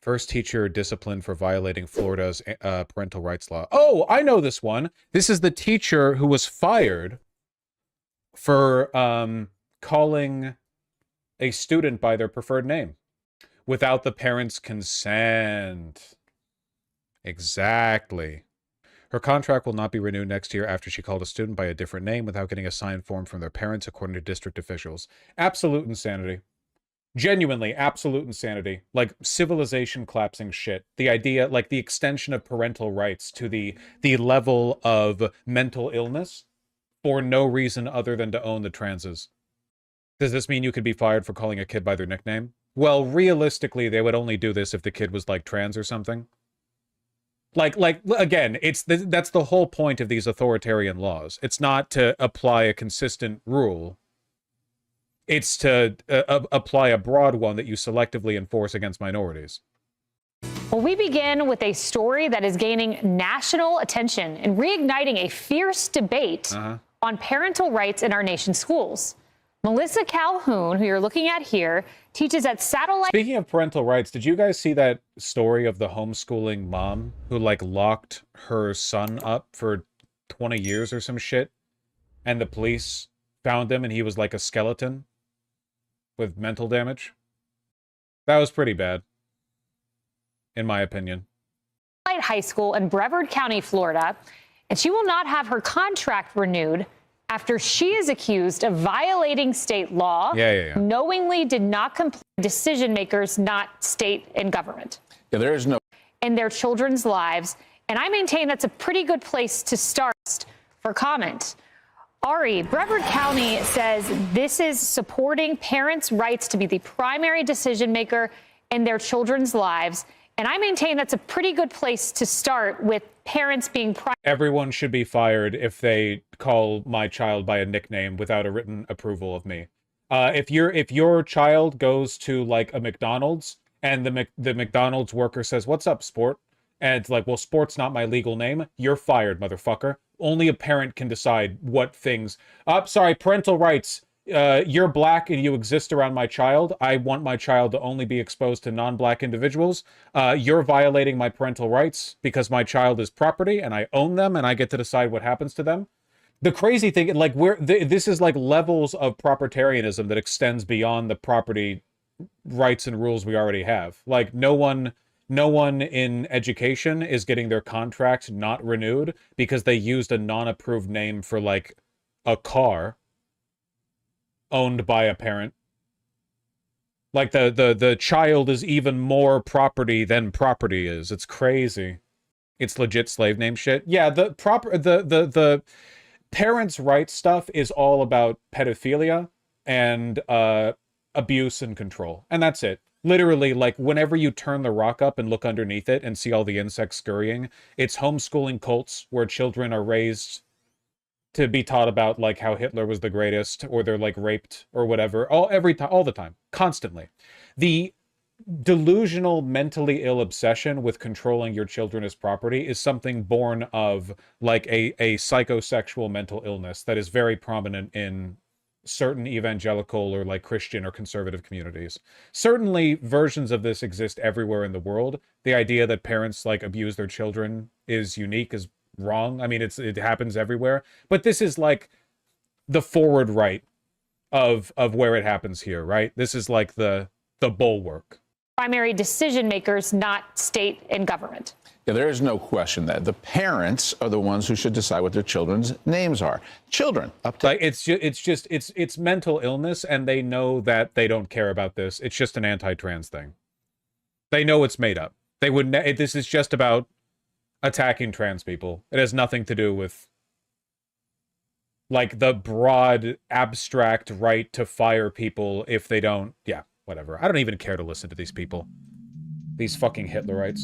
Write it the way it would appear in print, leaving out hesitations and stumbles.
First teacher disciplined for violating Florida's parental rights law. Oh, I know this one. This is the teacher who was fired for calling a student by their preferred name without the parents' consent. Exactly. Her contract will not be renewed next year after she called a student by a different name without getting a signed form from their parents, according to district officials. Absolute insanity. Genuinely, absolute insanity. Like, civilization collapsing shit. The idea, like, the extension of parental rights to the level of mental illness for no reason other than to own the transes. Does this mean you could be fired for calling a kid by their nickname? Well, realistically, they would only do this if the kid was, like, trans or something. Like again, that's the whole point of these authoritarian laws. It's not to apply a consistent rule. It's to apply a broad one that you selectively enforce against minorities. Well, we begin with a story that is gaining national attention and reigniting a fierce debate on parental rights in our nation's schools. Melissa Calhoun, who you're looking at here, teaches at Satellite. Speaking of parental rights, did you guys see that story of the homeschooling mom who, like, locked her son up for 20 years or some shit? And the police found him and he was like a skeleton with mental damage? That was pretty bad, in my opinion. High School in Brevard County, Florida, and she will not have her contract renewed after she is accused of violating state law, knowingly did not comply with decision makers, not state and government. Yeah, there is no... in their children's lives. And I maintain that's a pretty good place to start for comment. Ari, Brevard County says this is supporting parents' rights to be the primary decision maker in their children's lives. And I maintain that's a pretty good place to start with parents being... Everyone should be fired if they call my child by a nickname without a written approval of me. If your child goes to, like, a McDonald's and the McDonald's worker says, "What's up, sport?" and it's like, "Well, sport's not my legal name," you're fired, motherfucker. Only a parent can decide what things... sorry, parental rights. You're black and you exist around my child. I want my child to only be exposed to non-black individuals. You're violating my parental rights because my child is property and I own them and I get to decide what happens to them. The crazy thing, like, this is like levels of propertarianism that extends beyond the property rights and rules we already have. Like, no one in education is getting their contract not renewed because they used a non-approved name for, like, a car owned by a parent. Like, the child is even more property than property is. It's crazy. It's legit slave name shit. Yeah, the parents' rights stuff is all about pedophilia and abuse and control. And that's it. Literally, like, whenever you turn the rock up and look underneath it and see all the insects scurrying, it's homeschooling cults where children are raised to be taught about, like, how Hitler was the greatest, or they're, like, raped or whatever, all the time, constantly. The delusional, mentally ill obsession with controlling your children as property is something born of, like, a psychosexual mental illness that is very prominent in certain evangelical or, like, Christian or conservative communities. Certainly versions of this exist everywhere in the world. The idea that parents, like, abuse their children is unique is wrong. I mean, it happens everywhere, but this is like the forward right of where it happens here, right? This is like the bulwark. Primary decision makers, not state and government. Yeah, there is no question that the parents are the ones who should decide what their children's names are. Children, up to... Like, it's mental illness, and they know that they don't care about this. It's just an anti-trans thing. They know it's made up. They would. This is just about attacking trans people. It has nothing to do with, like, the broad, abstract right to fire people if they don't... Yeah, whatever. I don't even care to listen to these people. These fucking Hitlerites.